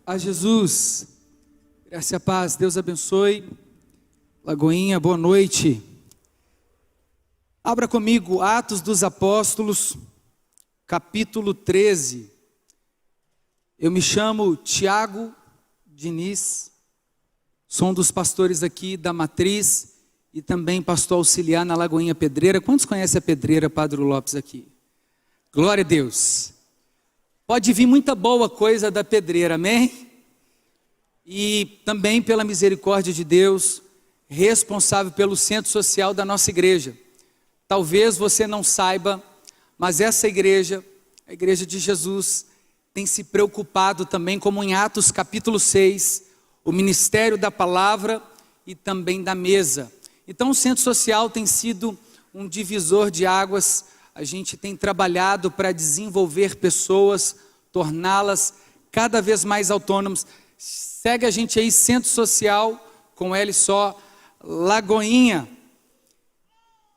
A Jesus, graça e a paz, Deus abençoe. Lagoinha, boa noite. Abra comigo Atos dos Apóstolos, capítulo 13. Eu me chamo Tiago Diniz, sou um dos pastores aqui da Matriz e também pastor auxiliar na Lagoinha Pedreira. Quantos conhecem a Pedreira Padre Lopes aqui? Glória a Deus. Pode vir muita boa coisa da Pedreira, amém? E também pela misericórdia de Deus, responsável pelo centro social da nossa igreja. Talvez você não saiba, mas essa igreja, a Igreja de Jesus, tem se preocupado também, como em Atos capítulo 6, o ministério da palavra e também da mesa. Então o centro social tem sido um divisor de águas. A gente tem trabalhado para desenvolver pessoas, torná-las cada vez mais autônomas. Segue a gente aí, Centro Social, com L só, Lagoinha.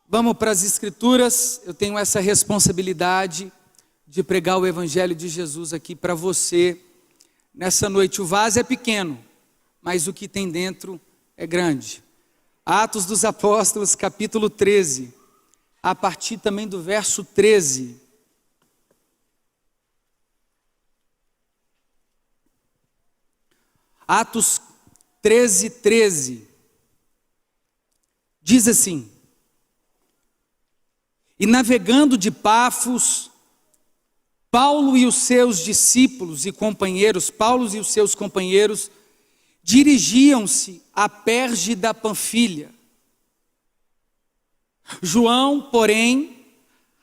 Vamos para as Escrituras. Eu tenho essa responsabilidade de pregar o Evangelho de Jesus aqui para você. Nessa noite, o vaso é pequeno, mas o que tem dentro é grande. Atos dos Apóstolos, capítulo 13. A partir também do verso 13. Atos 13, 13. Diz assim: E navegando de Pafos, Paulo e os seus discípulos e companheiros, dirigiam-se a Perge da Panfilha. João, porém,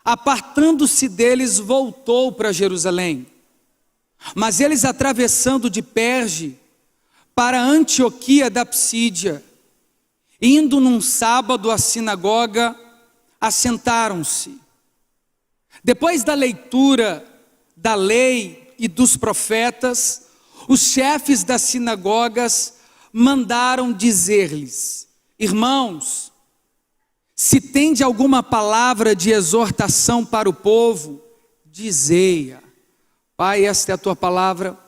apartando-se deles, voltou para Jerusalém. Mas eles, atravessando de Perge para Antioquia da Psídia, indo num sábado à sinagoga, assentaram-se. Depois da leitura da lei e dos profetas, os chefes das sinagogas mandaram dizer-lhes: Irmãos, se tende alguma palavra de exortação para o povo, dizei-a. Pai, esta é a tua palavra.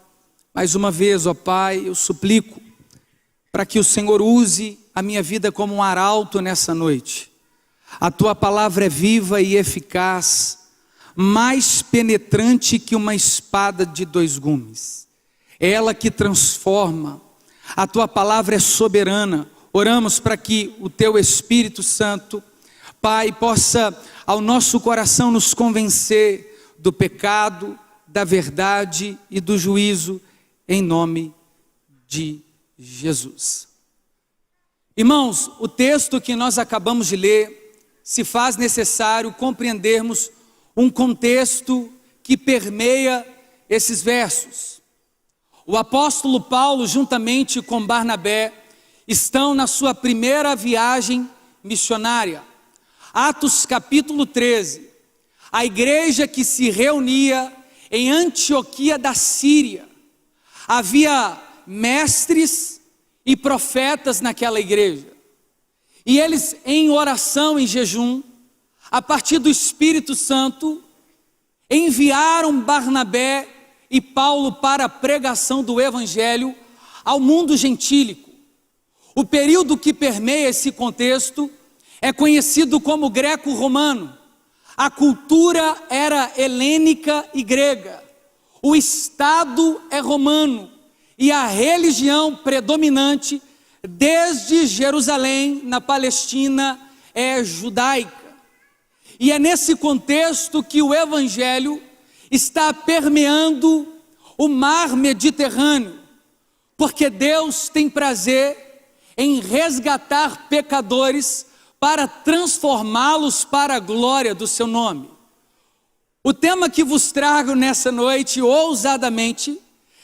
Mais uma vez, ó Pai, eu suplico para que o Senhor use a minha vida como um arauto nessa noite. A tua palavra é viva e eficaz, mais penetrante que uma espada de dois gumes. É ela que transforma. A tua palavra é soberana. Oramos para que o teu Espírito Santo, Pai, possa ao nosso coração nos convencer do pecado, da verdade e do juízo, em nome de Jesus. Irmãos, o texto que nós acabamos de ler, se faz necessário compreendermos um contexto que permeia esses versos. O apóstolo Paulo, juntamente com Barnabé, estão na sua primeira viagem missionária. Atos capítulo 13, a igreja que se reunia em Antioquia da Síria. Havia mestres e profetas naquela igreja. E eles, em oração, em jejum, a partir do Espírito Santo, enviaram Barnabé e Paulo para a pregação do Evangelho ao mundo gentílico. O período que permeia esse contexto é conhecido como greco-romano. A cultura era helênica e grega. O Estado é romano e a religião predominante desde Jerusalém, na Palestina, é judaica. E é nesse contexto que o Evangelho está permeando o mar Mediterrâneo, porque Deus tem prazer em resgatar pecadores para transformá-los para a glória do seu nome. O tema que vos trago nessa noite, ousadamente,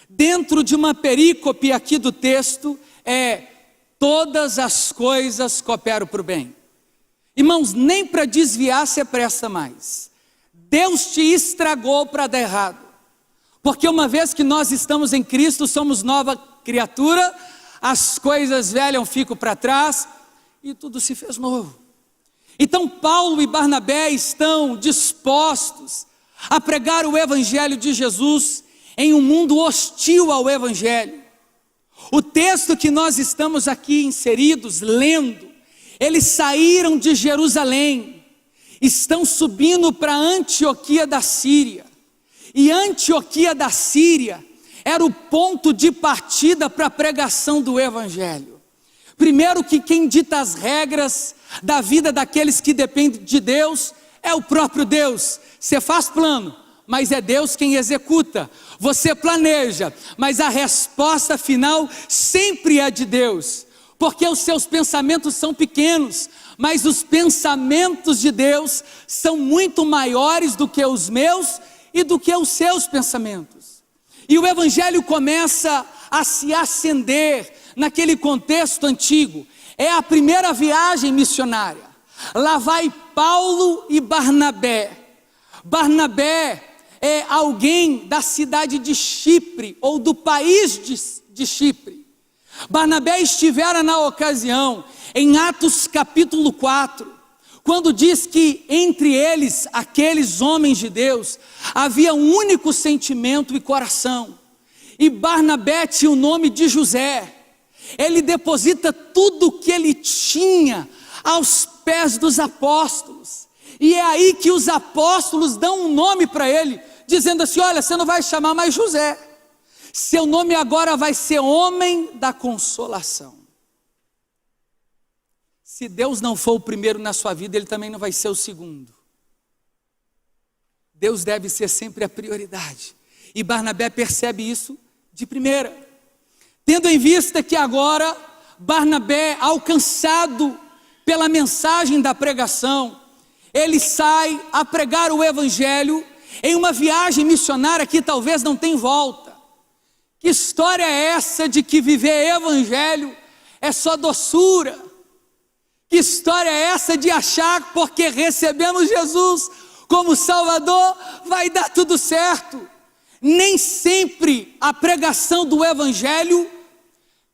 dentro de uma perícope aqui do texto, é: todas as coisas cooperam para o bem. Irmãos, nem para desviar você presta mais. Deus te estragou para dar errado. Porque uma vez que nós estamos em Cristo, somos nova criatura, as coisas velhas ficam para trás e tudo se fez novo. Então Paulo e Barnabé estão dispostos a pregar o Evangelho de Jesus em um mundo hostil ao Evangelho. O texto que nós estamos aqui inseridos, lendo, eles saíram de Jerusalém, estão subindo para Antioquia da Síria, e Antioquia da Síria era o ponto de partida para a pregação do Evangelho. Primeiro que quem dita as regras da vida daqueles que dependem de Deus é o próprio Deus. Você faz plano, mas é Deus quem executa. Você planeja, mas a resposta final sempre é de Deus, porque os seus pensamentos são pequenos, mas os pensamentos de Deus são muito maiores do que os meus e do que os seus pensamentos. E o Evangelho começa a se acender naquele contexto antigo. É a primeira viagem missionária. Lá vai Paulo e Barnabé. Barnabé é alguém da cidade de Chipre, ou do país de Chipre. Barnabé estivera na ocasião, em Atos capítulo 4, quando diz que entre eles, aqueles homens de Deus, havia um único sentimento e coração. E Barnabé tinha o nome de José. Ele deposita tudo o que ele tinha aos pés dos apóstolos. E é aí que os apóstolos dão um nome para ele, dizendo assim: olha, você não vai chamar mais José, seu nome agora vai ser Homem da Consolação. Se Deus não for o primeiro na sua vida, Ele também não vai ser o segundo. Deus deve ser sempre a prioridade. E Barnabé percebe isso de primeira. Tendo em vista que agora Barnabé, alcançado pela mensagem da pregação, ele sai a pregar o Evangelho em uma viagem missionária que talvez não tenha volta. Que história é essa de que viver Evangelho é só doçura? Que história é essa de achar que porque recebemos Jesus como Salvador vai dar tudo certo? Nem sempre a pregação do Evangelho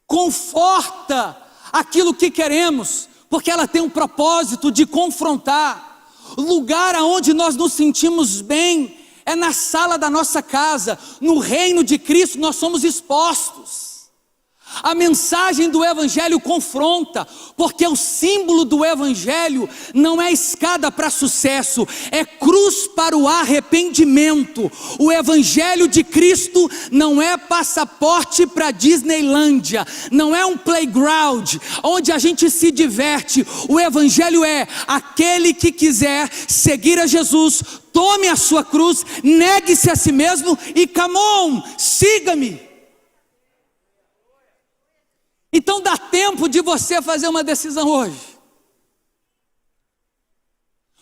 conforta aquilo que queremos, porque ela tem um propósito de confrontar. O lugar onde nós nos sentimos bem é na sala da nossa casa. No reino de Cristo nós somos expostos. A mensagem do Evangelho confronta, porque o símbolo do Evangelho não é escada para sucesso, é cruz para o arrependimento. O Evangelho de Cristo não é passaporte para Disneylândia, não é um playground onde a gente se diverte. O Evangelho é aquele que quiser seguir a Jesus, tome a sua cruz, negue-se a si mesmo e come on, siga-me. Então dá tempo de você fazer uma decisão hoje,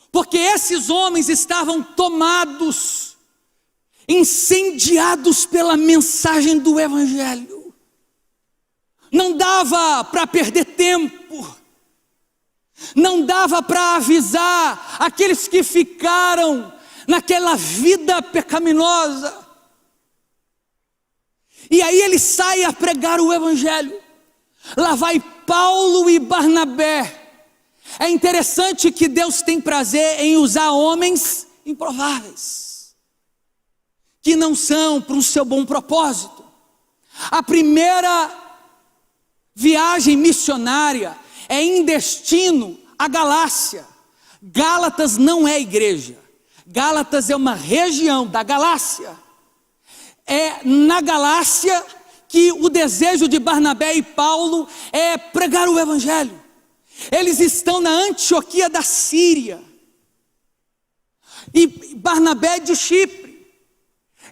porque esses homens estavam tomados, incendiados pela mensagem do Evangelho. Não dava para perder tempo, não dava para avisar aqueles que ficaram naquela vida pecaminosa. E aí ele sai a pregar o Evangelho. Lá vai Paulo e Barnabé. É interessante que Deus tem prazer em usar homens improváveis, que não são para o seu bom propósito. A primeira viagem missionária é em destino à Galácia. Gálatas não é igreja, Gálatas é uma região da Galácia. É na Galácia que o desejo de Barnabé e Paulo é pregar o Evangelho. Eles estão na Antioquia da Síria, e Barnabé de Chipre.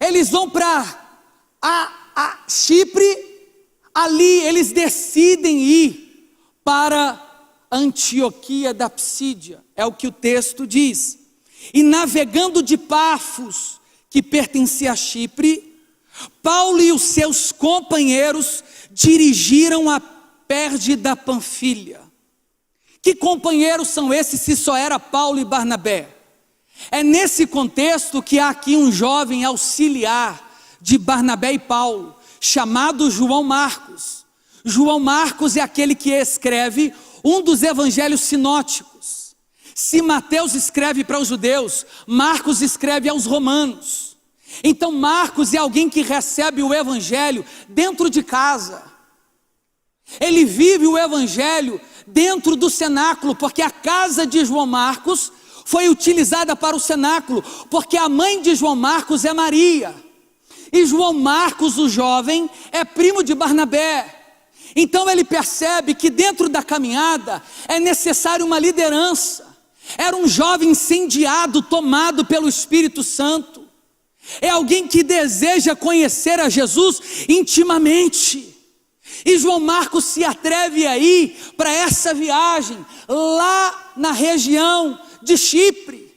Eles vão para a Chipre, ali eles decidem ir para Antioquia da Psídia, é o que o texto diz. E navegando de Pafos, que pertencia a Chipre, Paulo e os seus companheiros dirigiram a Perge da Panfilha. Que companheiros são esses se só era Paulo e Barnabé? É nesse contexto que há aqui um jovem auxiliar de Barnabé e Paulo, chamado João Marcos. João Marcos é aquele que escreve um dos evangelhos sinóticos. Se Mateus escreve para os judeus, Marcos escreve aos romanos. Então Marcos é alguém que recebe o evangelho dentro de casa. Ele vive o evangelho dentro do cenáculo, porque a casa de João Marcos foi utilizada para o cenáculo, porque a mãe de João Marcos é Maria. E João Marcos, o jovem, é primo de Barnabé. Então ele percebe que dentro da caminhada é necessário uma liderança. Era um jovem incendiado, tomado pelo Espírito Santo. É alguém que deseja conhecer a Jesus intimamente. E João Marcos se atreve a ir para essa viagem, lá na região de Chipre.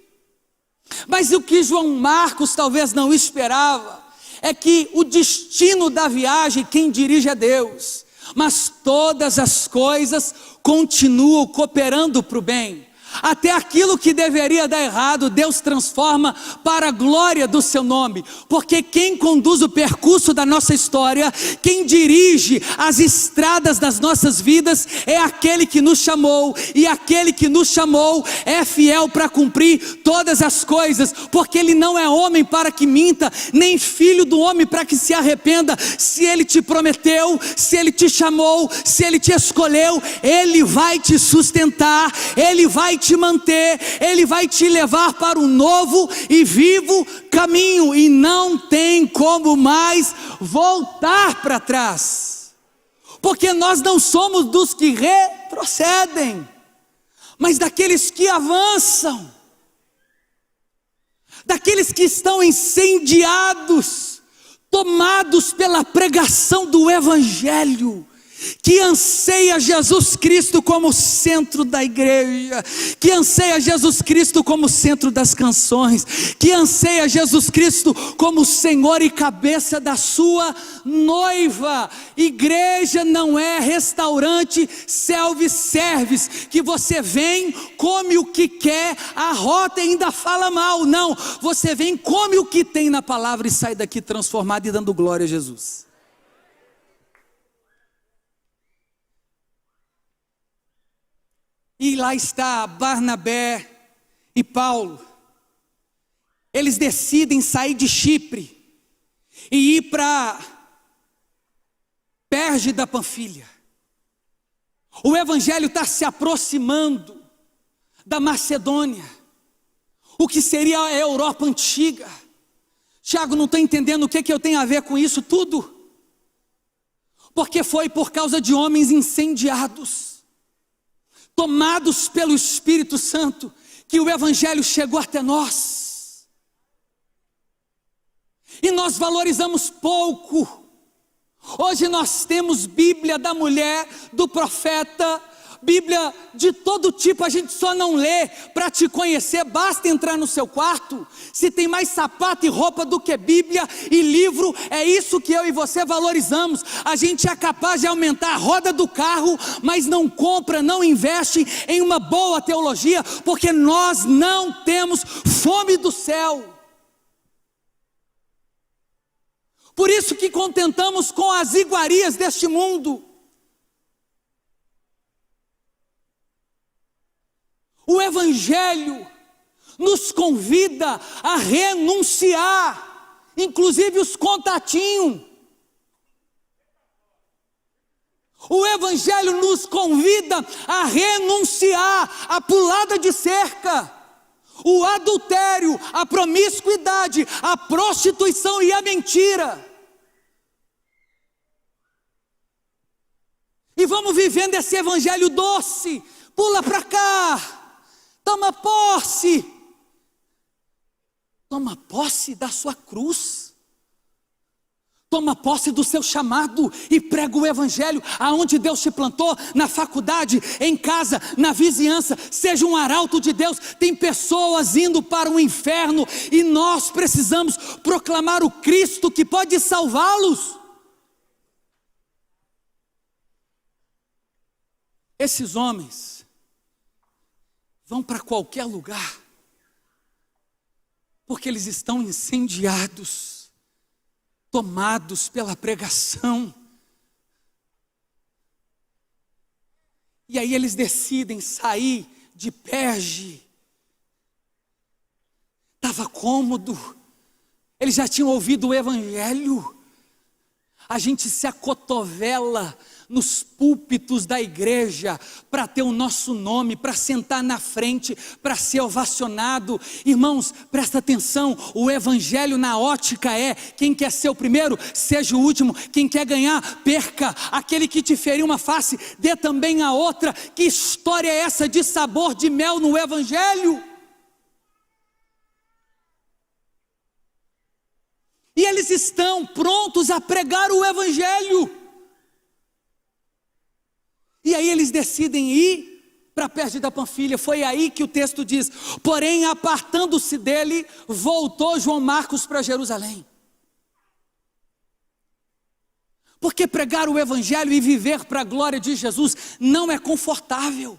Mas o que João Marcos talvez não esperava é que o destino da viagem, quem dirige é Deus. Mas todas as coisas continuam cooperando para o bem. Até aquilo que deveria dar errado, Deus transforma para a glória do seu nome. Porque quem conduz o percurso da nossa história, quem dirige as estradas das nossas vidas, é aquele que nos chamou. E aquele que nos chamou é fiel para cumprir todas as coisas. Porque ele não é homem para que minta, nem filho do homem para que se arrependa. Se ele te prometeu, se ele te chamou, se ele te escolheu, ele vai te sustentar, ele vai te manter, ele vai te levar para um novo e vivo caminho, e não tem como mais voltar para trás, porque nós não somos dos que retrocedem, mas daqueles que avançam, daqueles que estão incendiados, tomados pela pregação do Evangelho, que anseia Jesus Cristo como centro da igreja, que anseia Jesus Cristo como centro das canções, que anseia Jesus Cristo como Senhor e cabeça da sua noiva. Igreja não é restaurante self-service, que você vem, come o que quer, arrota e ainda fala mal. Não, você vem, come o que tem na palavra e sai daqui transformado e dando glória a Jesus. E lá está Barnabé e Paulo. Eles decidem sair de Chipre e ir para Perge da Panfilha. O evangelho está se aproximando da Macedônia, o que seria a Europa antiga. Tiago, não está entendendo o que eu tenho a ver com isso tudo? Porque foi por causa de homens incendiados, tomados pelo Espírito Santo, que o evangelho chegou até nós. E nós valorizamos pouco. Hoje nós temos Bíblia da mulher, do profeta, Bíblia de todo tipo, a gente só não lê para te conhecer. Basta entrar no seu quarto, se tem mais sapato e roupa do que Bíblia e livro, é isso que eu e você valorizamos. A gente é capaz de aumentar a roda do carro, mas não compra, não investe em uma boa teologia, porque nós não temos fome do céu. Por isso que contentamos com as iguarias deste mundo. O Evangelho nos convida a renunciar, inclusive os contatinhos. O Evangelho nos convida a renunciar à pulada de cerca, o adultério, a promiscuidade, a prostituição e a mentira. E vamos vivendo esse Evangelho doce, pula para cá. Toma posse da sua cruz, toma posse do seu chamado e prega o Evangelho aonde Deus te plantou, na faculdade, em casa, na vizinhança. Seja um arauto de Deus. Tem pessoas indo para o inferno e nós precisamos proclamar o Cristo que pode salvá-los. Esses homens vão para qualquer lugar, porque eles estão incendiados, tomados pela pregação. E aí eles decidem sair de Perge. Estava cômodo, Eles já tinham ouvido o evangelho. A gente se acotovela nos púlpitos da igreja para ter o nosso nome, para sentar na frente, para ser ovacionado. Irmãos, presta atenção, o evangelho na ótica é: quem quer ser o primeiro, seja o último. Quem quer ganhar, perca. Aquele que te feriu uma face, dê também a outra. Que história é essa de sabor de mel no evangelho? E eles estão prontos a pregar o evangelho. E aí eles decidem ir para perto da Panfilha. Foi aí que o texto diz: porém, apartando-se dele, voltou João Marcos para Jerusalém. Porque pregar o evangelho e viver para a glória de Jesus não é confortável.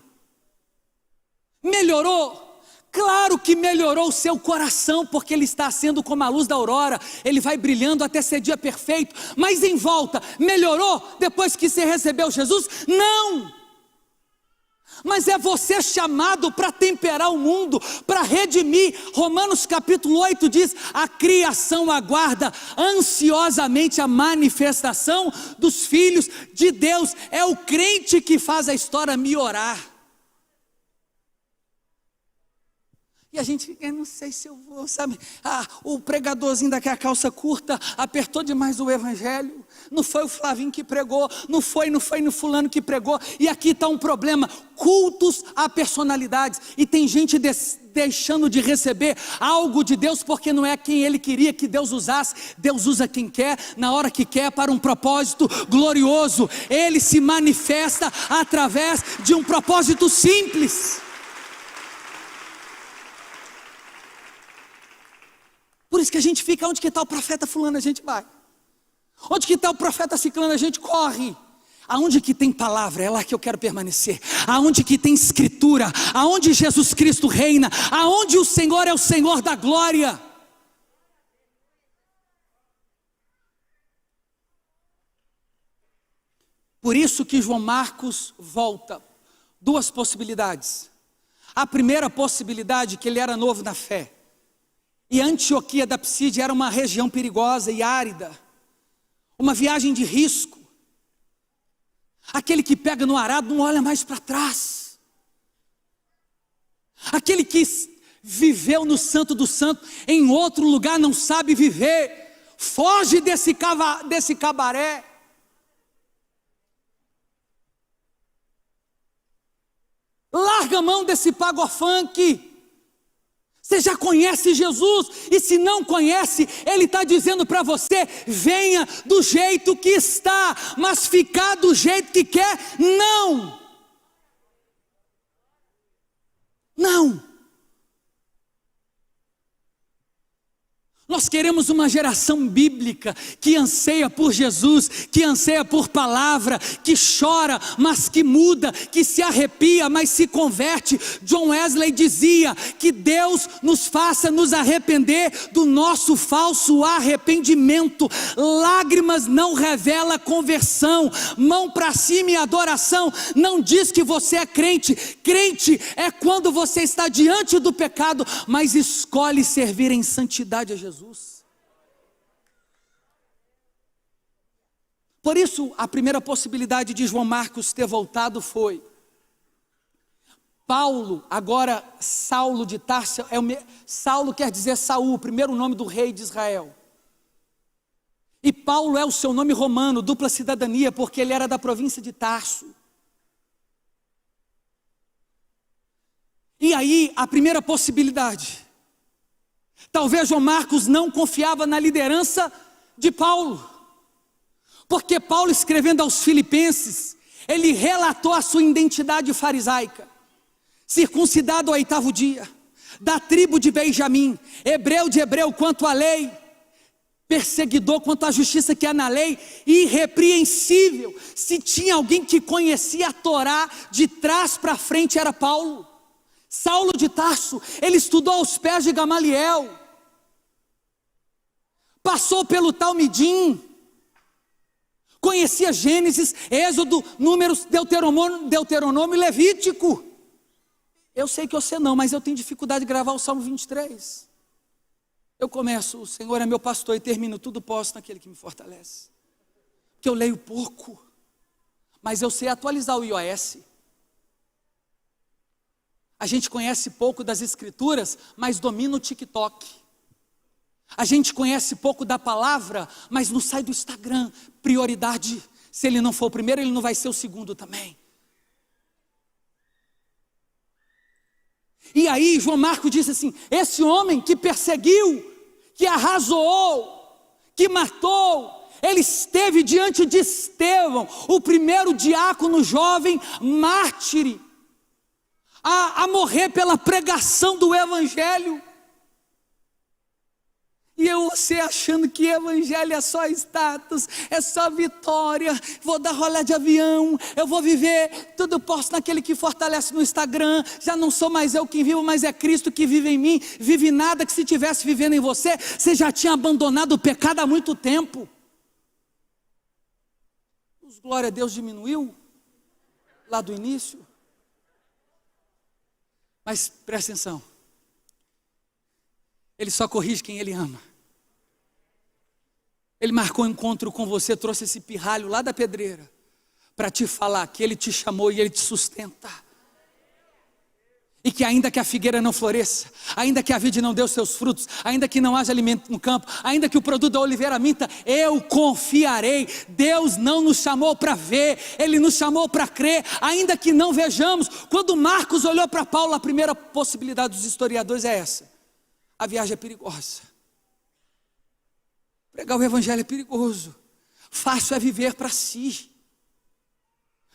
Melhorou? Claro que melhorou o seu coração, porque ele está sendo como a luz da aurora, ele vai brilhando até ser dia perfeito. Mas em volta, melhorou depois que você recebeu Jesus? Não! Mas é você chamado para temperar o mundo, para redimir. Romanos capítulo 8 diz: a criação aguarda ansiosamente a manifestação dos filhos de Deus. É o crente que faz a história melhorar. E a gente, eu não sei se eu vou, sabe? O pregadorzinho daquela calça curta apertou demais o evangelho. Não foi o Flavinho que pregou, não foi no fulano que pregou. E aqui está um problema: cultos a personalidades. E tem gente deixando de receber algo de Deus porque não é quem ele queria que Deus usasse. Deus usa quem quer, na hora que quer, para um propósito glorioso. Ele se manifesta através de um propósito simples. Por isso que a gente fica: onde que está o profeta fulano, a gente vai. Onde que está o profeta ciclano, a gente corre. Aonde que tem palavra, é lá que eu quero permanecer. Aonde que tem escritura, aonde Jesus Cristo reina, aonde o Senhor é o Senhor da glória. Por isso que João Marcos volta. Duas possibilidades. A primeira possibilidade, que ele era novo na fé. E Antioquia da Psídia era uma região perigosa e árida, uma viagem de risco. Aquele que pega no arado não olha mais para trás. Aquele que viveu no Santo do Santo em outro lugar não sabe viver. Foge desse cabaré. Larga a mão desse pagofunk. Você já conhece Jesus, e se não conhece, Ele está dizendo para você: venha do jeito que está, mas ficar do jeito que quer, não. Não. Nós queremos uma geração bíblica que anseia por Jesus, que anseia por palavra, que chora, mas que muda, que se arrepia, mas se converte. John Wesley dizia que Deus nos faça nos arrepender do nosso falso arrependimento. Lágrimas não revela conversão, mão para cima e adoração não diz que você é crente. Crente é quando você está diante do pecado, mas escolhe servir em santidade a Jesus. Por isso, a primeira possibilidade de João Marcos ter voltado foi: Paulo, agora Saulo de Tarso, Saulo quer dizer Saul, o primeiro nome do rei de Israel. E Paulo é o seu nome romano, dupla cidadania, porque ele era da província de Tarso. E aí, a primeira possibilidade: talvez João Marcos não confiava na liderança de Paulo, porque Paulo, escrevendo aos Filipenses, ele relatou a sua identidade farisaica: circuncidado ao 8º dia, da tribo de Benjamim, hebreu de hebreu quanto à lei, perseguidor quanto à justiça que há na lei, irrepreensível. Se tinha alguém que conhecia a Torá de trás para frente, era Paulo. Saulo de Tarso, ele estudou aos pés de Gamaliel, passou pelo Talmidim, conhecia Gênesis, Êxodo, Números, Deuteronômio e Levítico. Eu sei que você não, mas eu tenho dificuldade de gravar o Salmo 23. Eu começo, o Senhor é meu pastor, e termino, tudo posso naquele que me fortalece. Que eu leio pouco, mas eu sei atualizar o iOS. A gente conhece pouco das escrituras, mas domina o TikTok. A gente conhece pouco da palavra, mas não sai do Instagram. Prioridade, se ele não for o primeiro, ele não vai ser o segundo também. E aí João Marcos disse assim, esse homem que perseguiu, que arrasou, que matou, ele esteve diante de Estevão, o primeiro diácono jovem mártir, a morrer pela pregação do evangelho. E você achando que evangelho é só status, é só vitória, vou dar rolê de avião, eu vou viver, tudo posso naquele que fortalece no Instagram, já não sou mais eu que vivo, mas é Cristo que vive em mim, vive nada que se tivesse vivendo em você, você já tinha abandonado o pecado há muito tempo. Os glória a Deus diminuiu, lá do início. Mas presta atenção, ele só corrige quem ele ama. Ele marcou um encontro com você, trouxe esse pirralho lá da pedreira, para te falar que ele te chamou e ele te sustenta. E que ainda que a figueira não floresça, ainda que a vide não dê os seus frutos, ainda que não haja alimento no campo, ainda que o produto da oliveira minta, eu confiarei. Deus não nos chamou para ver, Ele nos chamou para crer, ainda que não vejamos. Quando Marcos olhou para Paulo, a primeira possibilidade dos historiadores é essa: a viagem é perigosa. Pregar o evangelho é perigoso. Fácil é viver para si.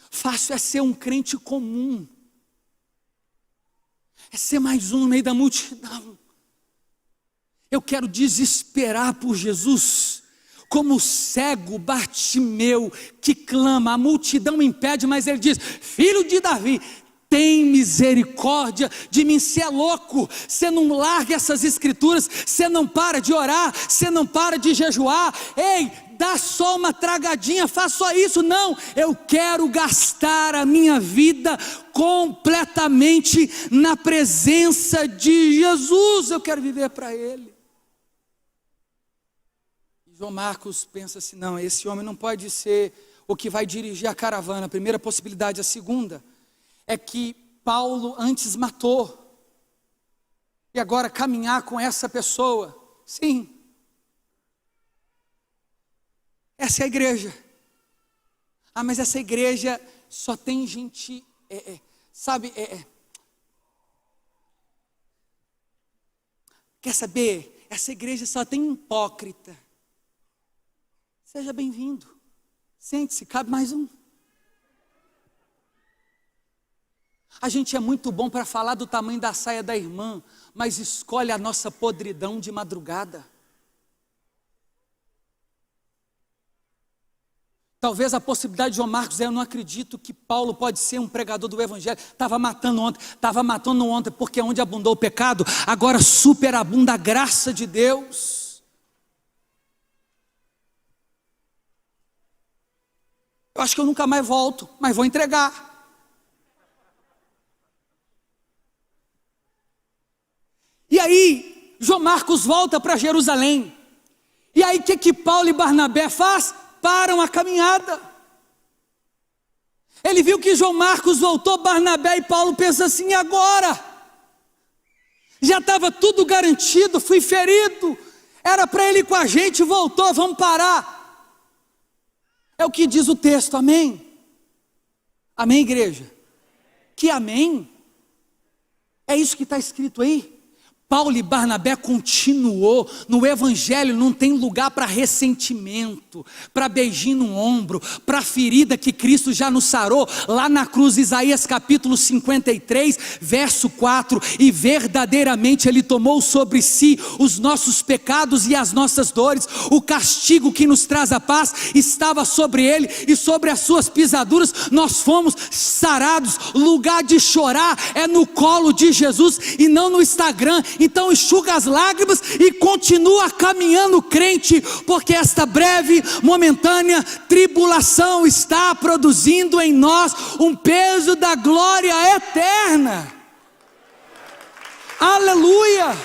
Fácil é ser um crente comum. É ser mais um no meio da multidão. Eu quero desesperar por Jesus, como o cego Bartimeu que clama, a multidão impede, mas ele diz: filho de Davi, tem misericórdia de mim. Você é louco, você não larga essas escrituras, você não para de orar, você não para de jejuar, ei, dá só uma tragadinha, faz só isso. Não, eu quero gastar a minha vida completamente na presença de Jesus, eu quero viver para Ele. E João Marcos pensa assim, não, esse homem não pode ser o que vai dirigir a caravana. A primeira possibilidade. A segunda é que Paulo antes matou, e agora caminhar com essa pessoa. Sim, essa é a igreja. Ah, mas essa igreja só tem gente, quer saber? Essa igreja só tem hipócrita. Seja bem-vindo, sente-se, cabe mais um. A gente é muito bom para falar do tamanho da saia da irmã, mas escolhe a nossa podridão de madrugada. Talvez a possibilidade de João Marcos eu não acredito que Paulo pode ser um pregador do evangelho. Estava matando ontem, porque onde abundou o pecado, agora superabunda a graça de Deus. Eu acho que eu nunca mais volto, mas vou entregar. E aí, João Marcos volta para Jerusalém. E aí, o que Paulo e Barnabé faz? Param a caminhada. Ele viu que João Marcos voltou, Barnabé e Paulo pensam assim, e agora? Já estava tudo garantido, fui ferido, era para ele ir com a gente, voltou, vamos parar. É o que diz o texto, amém? Amém, igreja? Que amém? É isso que está escrito aí? Paulo e Barnabé continuou. No evangelho não tem lugar para ressentimento, para beijinho no ombro, para ferida que Cristo já nos sarou lá na cruz. Isaías capítulo 53 verso 4, e verdadeiramente Ele tomou sobre si os nossos pecados e as nossas dores, o castigo que nos traz a paz estava sobre Ele, e sobre as suas pisaduras nós fomos sarados. Lugar de chorar é no colo de Jesus e não no Instagram. Então enxuga as lágrimas e continua caminhando, crente, porque esta breve, momentânea tribulação está produzindo em nós um peso da glória eterna. Aleluia!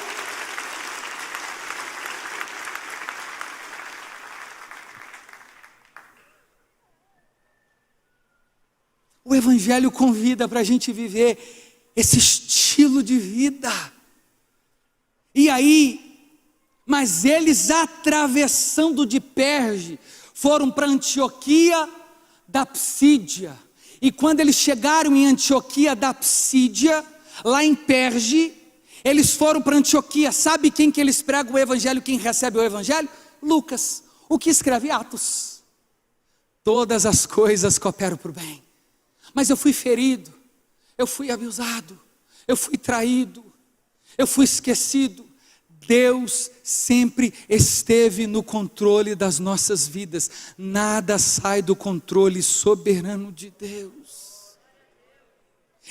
O Evangelho convida para a gente viver esse estilo de vida. E aí, mas eles atravessando de Perge, foram para Antioquia da Psídia. E quando eles chegaram em Antioquia da Psídia, lá em Perge, eles foram para Antioquia. Sabe quem que eles pregam o Evangelho, quem recebe o Evangelho? Lucas, o que escreve Atos. Todas as coisas cooperam para o bem. Mas eu fui ferido, eu fui abusado, eu fui traído, eu fui esquecido. Deus sempre esteve no controle das nossas vidas. Nada sai do controle soberano de Deus.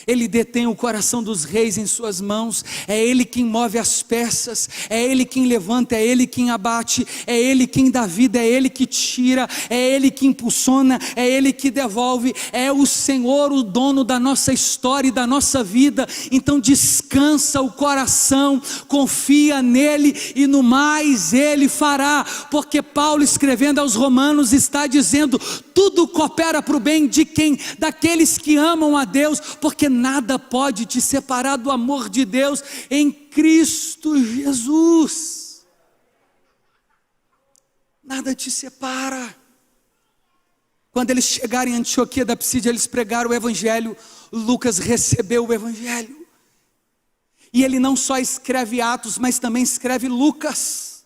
Ele detém o coração dos reis em suas mãos. É Ele quem move as peças. É Ele quem levanta, é Ele quem abate. É Ele quem dá vida, é Ele que tira. É Ele que impulsiona, é Ele que devolve. É o Senhor o dono da nossa história e da nossa vida. Então descansa o coração, confia nele e no mais Ele fará. Porque Paulo, escrevendo aos Romanos, está dizendo: tudo coopera para o bem de quem? Daqueles que amam a Deus, porque nada pode te separar do amor de Deus em Cristo Jesus. Nada te separa. Quando eles chegaram em Antioquia da Psídia, eles pregaram o Evangelho. Lucas recebeu o Evangelho. E ele não só escreve Atos, mas também escreve Lucas.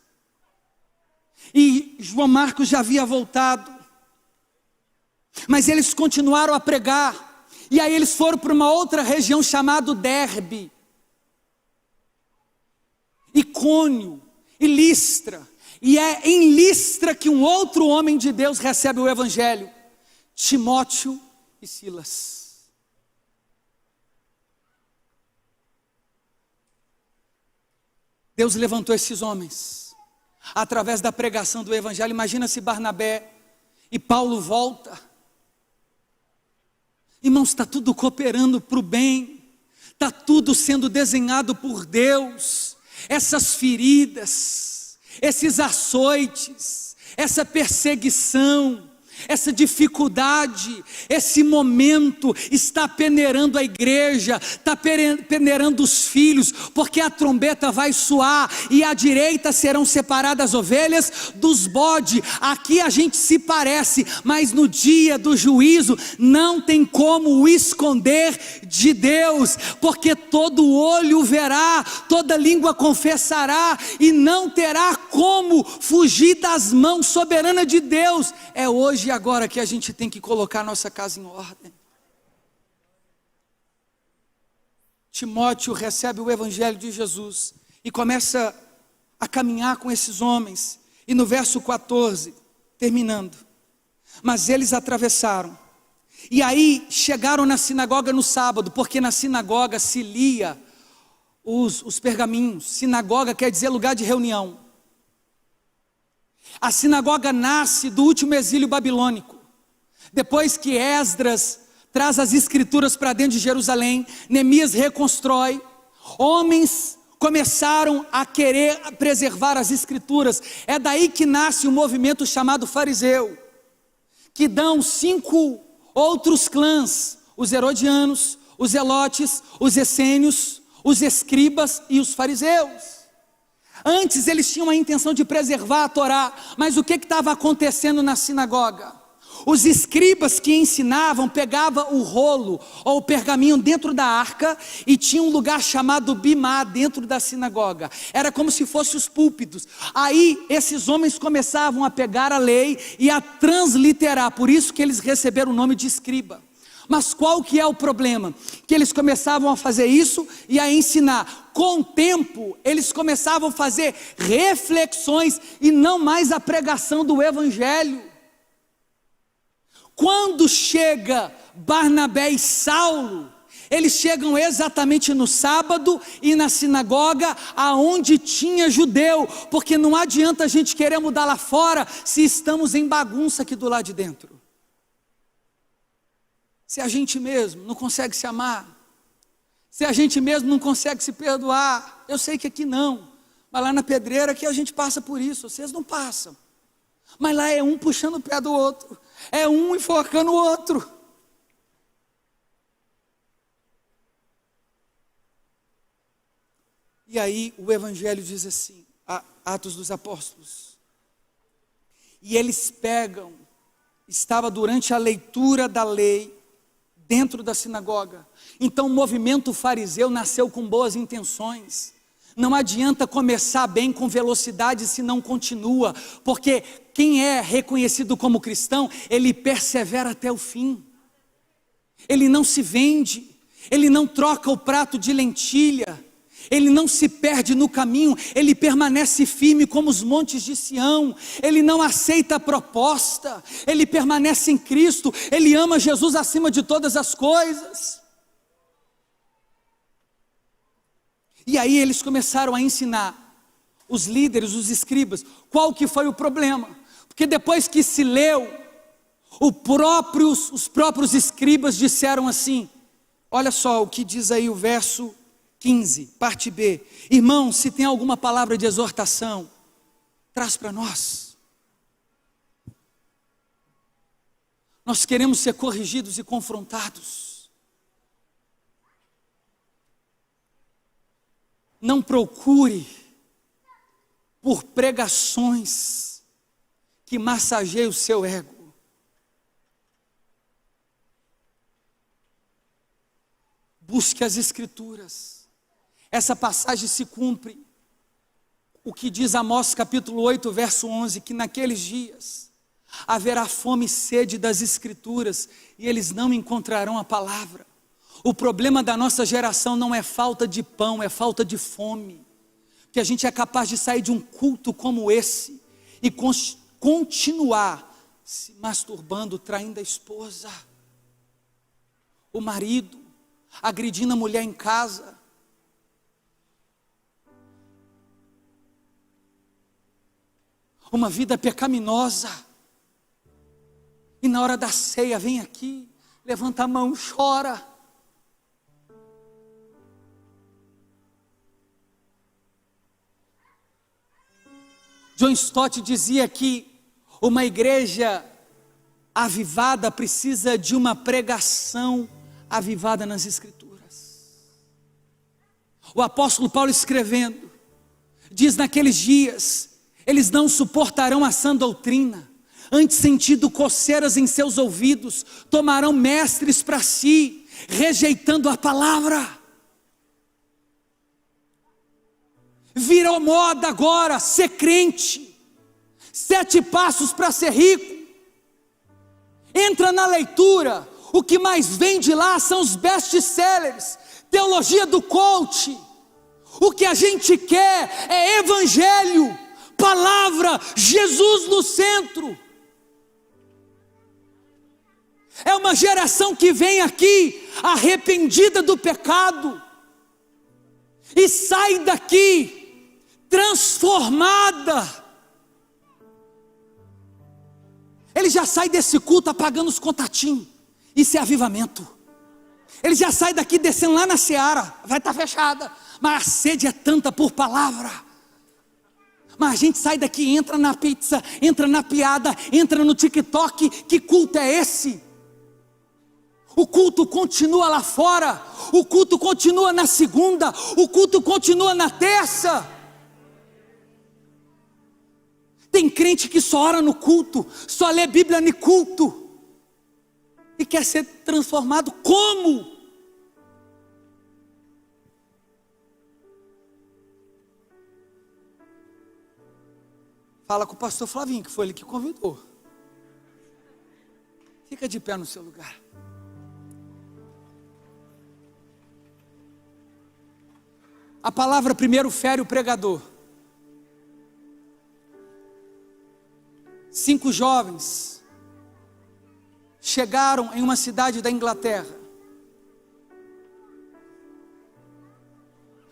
E João Marcos já havia voltado. Mas eles continuaram a pregar. E aí eles foram para uma outra região chamada Derbe, Icônio e Listra. E é em Listra que um outro homem de Deus recebe o Evangelho, Timóteo e Silas. Deus levantou esses homens através da pregação do Evangelho. Imagina se Barnabé e Paulo voltam. Irmãos, está tudo cooperando para o bem, está tudo sendo desenhado por Deus. Essas feridas, esses açoites, essa perseguição, essa dificuldade, esse momento está peneirando a igreja, está peneirando os filhos, porque a trombeta vai soar e à direita serão separadas as ovelhas dos bodes. Aqui a gente se parece, mas no dia do juízo não tem como o esconder de Deus, porque todo olho verá, toda língua confessará e não terá como fugir das mãos soberanas de Deus. É hoje e agora que a gente tem que colocar nossa casa em ordem. Timóteo recebe o Evangelho de Jesus e começa a caminhar com esses homens. E no verso 14, terminando: mas eles atravessaram, e aí chegaram na sinagoga no sábado, porque na sinagoga se lia os pergaminhos. Sinagoga quer dizer lugar de reunião. A sinagoga nasce do último exílio babilônico. Depois que Esdras traz as escrituras para dentro de Jerusalém, Neemias reconstrói, homens começaram a querer preservar as escrituras. É daí que nasce o movimento chamado fariseu, que dão 5 outros clãs: os herodianos, os zelotes, os essênios, os escribas e os fariseus. Antes eles tinham a intenção de preservar a Torá, mas o que estava acontecendo na sinagoga? Os escribas que ensinavam pegavam o rolo ou o pergaminho dentro da arca e tinha um lugar chamado bimá dentro da sinagoga. Era como se fossem os púlpitos. Aí esses homens começavam a pegar a lei e a transliterar, por isso que eles receberam o nome de escriba. Mas qual que é o problema? Que eles começavam a fazer isso e a ensinar. Com o tempo, eles começavam a fazer reflexões e não mais a pregação do Evangelho. Quando chega Barnabé e Saulo, eles chegam exatamente no sábado e na sinagoga aonde tinha judeu, porque não adianta a gente querer mudar lá fora se estamos em bagunça aqui do lado de dentro. Se a gente mesmo não consegue se amar, se a gente mesmo não consegue se perdoar, eu sei que aqui não, mas lá na pedreira que a gente passa por isso, vocês não passam, mas lá é um puxando o pé do outro, é um enforcando o outro. E aí o Evangelho diz assim, Atos dos Apóstolos. E eles pegam, estava durante a leitura da lei, dentro da sinagoga. Então o movimento fariseu nasceu com boas intenções. Não adianta começar bem com velocidade se não continua, porque quem é reconhecido como cristão, ele persevera até o fim. Ele não se vende, ele não troca o prato de lentilha, ele não se perde no caminho, ele permanece firme como os montes de Sião, ele não aceita a proposta, ele permanece em Cristo, ele ama Jesus acima de todas as coisas. E aí eles começaram a ensinar os líderes, os escribas, qual que foi o problema, porque depois que se leu, os próprios escribas disseram assim, olha só o que diz aí o verso 15, parte B, irmão, se tem alguma palavra de exortação, traz para nós. Nós queremos ser corrigidos e confrontados. Não procure por pregações que massageiem o seu ego. Busque as Escrituras. Essa passagem se cumpre. O que diz Amós capítulo 8, verso 11, que naqueles dias haverá fome e sede das Escrituras e eles não encontrarão a palavra. O problema da nossa geração não é falta de pão, é falta de fome. Que a gente é capaz de sair de um culto como esse e continuar se masturbando, traindo a esposa, o marido, agredindo a mulher em casa. Uma vida pecaminosa. E na hora da ceia, vem aqui, levanta a mão, chora. John Stott dizia que uma igreja avivada precisa de uma pregação avivada nas Escrituras. O apóstolo Paulo escrevendo, diz naqueles dias, eles não suportarão a sã doutrina, antes sentindo coceiras em seus ouvidos, tomarão mestres para si, rejeitando a palavra. Virou moda agora ser crente, 7 passos para ser rico. Entra na leitura, o que mais vem de lá são os best-sellers, teologia do coach. O que a gente quer é evangelho, palavra, Jesus no centro. É uma geração que vem aqui arrependida do pecado e sai daqui transformada. Ele já sai desse culto apagando os contatinhos. Isso é avivamento. Ele já sai daqui descendo lá na seara, vai estar fechada, mas a sede é tanta por palavra. Mas a gente sai daqui, entra na pizza, entra na piada, entra no TikTok. Que culto é esse? O culto continua lá fora, o culto continua na segunda, o culto continua na terça. Tem crente que só ora no culto, só lê Bíblia no culto e quer ser transformado como? Fala com o pastor Flavinho, que foi ele que convidou. Fica de pé no seu lugar. A palavra primeiro fere o pregador. 5 jovens chegaram em uma cidade da Inglaterra.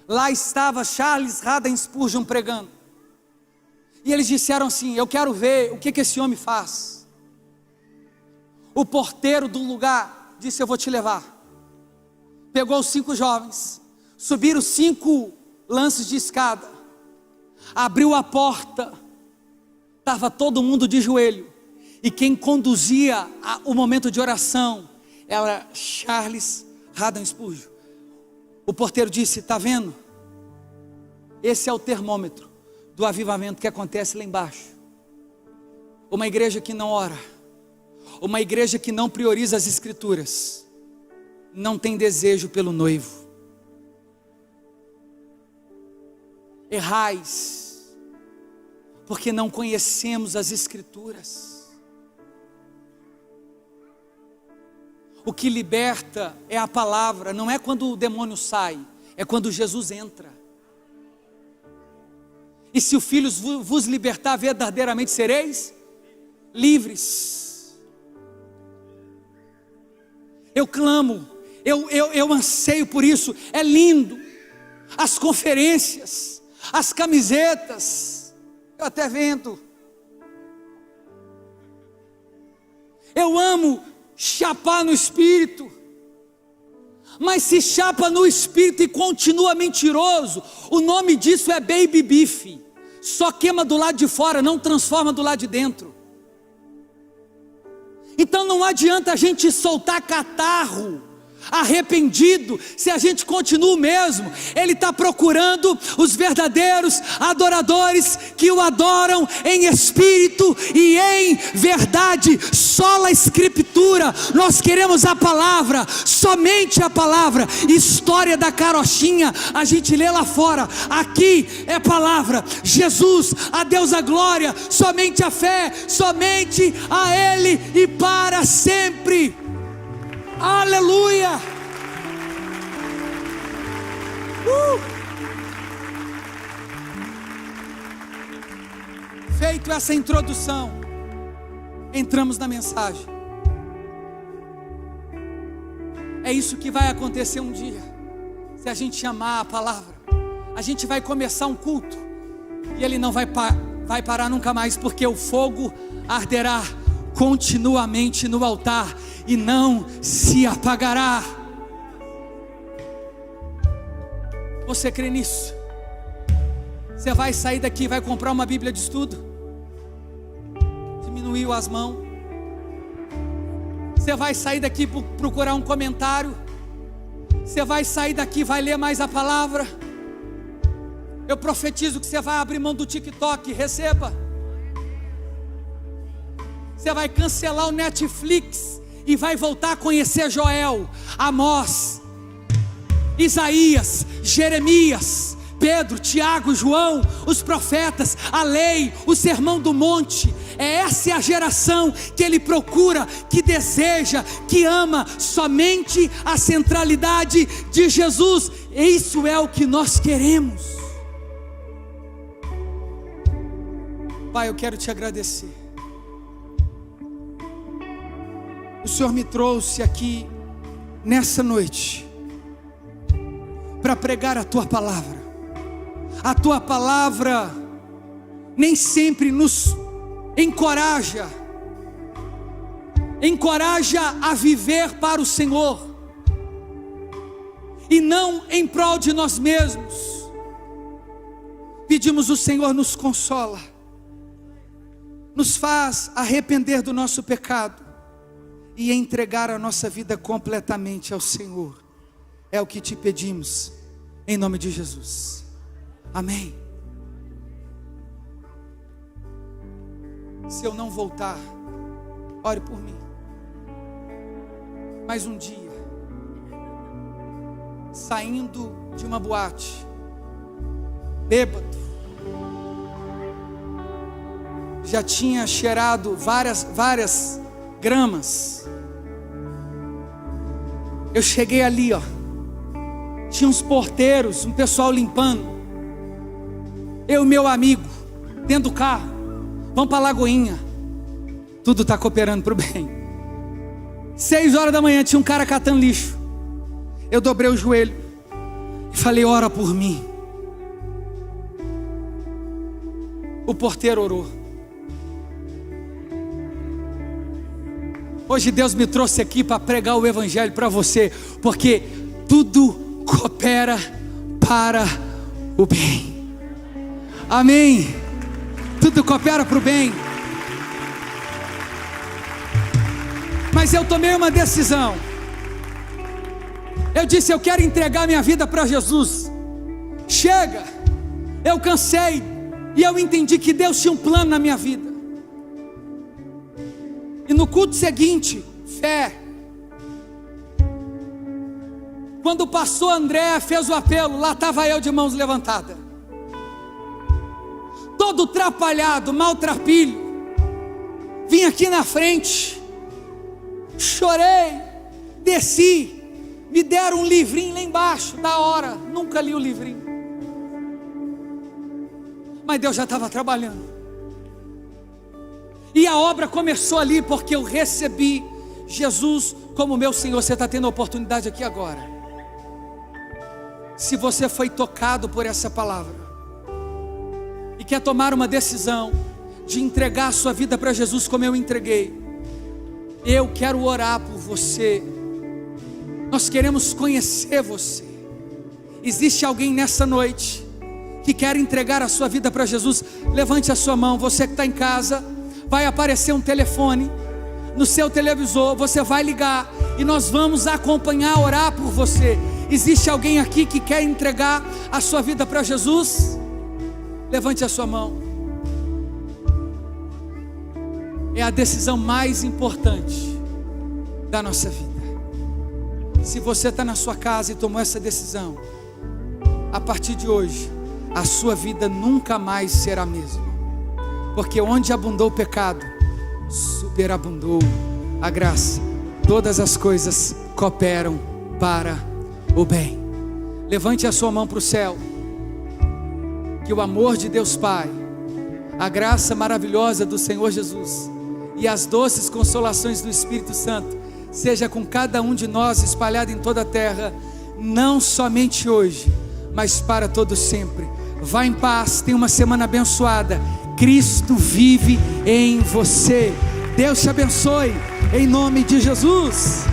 Lá estava Charles Haddon Spurgeon pregando. E eles disseram assim: eu quero ver o que esse homem faz. O porteiro do lugar disse: eu vou te levar. Pegou os 5 jovens, subiram 5 lances de escada, abriu a porta, estava todo mundo de joelho, e quem conduzia o momento de oração era Charles Haddon Spurgeon. O porteiro disse: está vendo? Esse é o termômetro do avivamento que acontece lá embaixo. Uma igreja que não ora, uma igreja que não prioriza as escrituras, não tem desejo pelo noivo. Errais, porque não conhecemos as escrituras. O que liberta é a palavra, não é quando o demônio sai, é quando Jesus entra. E se o Filho vos libertar, verdadeiramente sereis livres. Eu clamo, eu anseio por isso. É lindo, as conferências, as camisetas, eu até vendo. Eu amo chapar no espírito, mas se chapa no espírito e continua mentiroso, o nome disso é baby beef. Só queima do lado de fora, não transforma do lado de dentro. Então não adianta a gente soltar catarro arrependido, se a gente continua o mesmo. Ele está procurando os verdadeiros adoradores, que o adoram em espírito e em verdade. Sola a escritura, nós queremos a palavra, somente a palavra. História da carochinha, a gente lê lá fora, aqui é palavra. Jesus, a Deus a glória, somente a fé, somente a Ele e para sempre. Aleluia! Feito essa introdução, entramos na mensagem. É isso que vai acontecer um dia, se a gente amar a palavra. A gente vai começar um culto e ele não vai parar nunca mais, porque o fogo arderá continuamente no altar e não se apagará. Você crê nisso? Você vai sair daqui, vai comprar uma Bíblia de estudo, diminuiu as mãos. Você vai sair daqui procurar um comentário. Você vai sair daqui, vai ler mais a palavra. Eu profetizo que você vai abrir mão do TikTok, receba. Você vai cancelar o Netflix e vai voltar a conhecer Joel, Amós, Isaías, Jeremias, Pedro, Tiago, João, os profetas, a lei, o sermão do monte. Essa é a geração que ele procura, que deseja, que ama somente a centralidade de Jesus. Isso é o que nós queremos. Pai, eu quero te agradecer. O Senhor me trouxe aqui nessa noite para pregar a Tua palavra. A Tua palavra nem sempre nos encoraja a viver para o Senhor e não em prol de nós mesmos. Pedimos o Senhor nos consola, nos faz arrepender do nosso pecado e entregar a nossa vida completamente ao Senhor. É o que te pedimos, em nome de Jesus. Amém. Se eu não voltar, ore por mim. Mais um dia, saindo de uma boate, bêbado, já tinha cheirado várias gramas. Eu cheguei ali, tinha uns porteiros, um pessoal limpando. Eu e meu amigo, dentro do carro, vamos para Lagoinha. Tudo está cooperando para o bem. 6 horas da manhã, tinha um cara catando lixo. Eu dobrei o joelho e falei: ora por mim. O porteiro orou. Hoje Deus me trouxe aqui para pregar o evangelho para você, porque tudo coopera para o bem. Amém. Tudo coopera para o bem. Mas eu tomei uma decisão. Eu disse: eu quero entregar minha vida para Jesus. Chega. Eu cansei e eu entendi que Deus tinha um plano na minha vida. E no culto seguinte, fé. Quando o pastor André fez o apelo, lá estava eu de mãos levantadas, todo atrapalhado, maltrapilho. Vim aqui na frente, chorei, desci, me deram um livrinho lá embaixo, da hora, nunca li o livrinho, mas Deus já estava trabalhando, e a obra começou ali, porque eu recebi Jesus como meu Senhor. Você está tendo a oportunidade aqui agora. Se você foi tocado por essa palavra e quer tomar uma decisão de entregar a sua vida para Jesus como eu entreguei, eu quero orar por você. Nós queremos conhecer você. Existe alguém nessa noite que quer entregar a sua vida para Jesus? Levante a sua mão. Você que está em casa, vai aparecer um telefone no seu televisor, você vai ligar e nós vamos acompanhar, orar por você. Existe alguém aqui que quer entregar a sua vida para Jesus? Levante a sua mão. É a decisão mais importante da nossa vida. Se você está na sua casa e tomou essa decisão, a partir de hoje, a sua vida nunca mais será a mesma, porque onde abundou o pecado, superabundou a graça. Todas as coisas cooperam para o bem. Levante a sua mão para o céu. Que o amor de Deus Pai, a graça maravilhosa do Senhor Jesus e as doces consolações do Espírito Santo seja com cada um de nós, espalhado em toda a terra, não somente hoje, mas para todo sempre. Vá em paz, tenha uma semana abençoada. Cristo vive em você. Deus te abençoe, em nome de Jesus.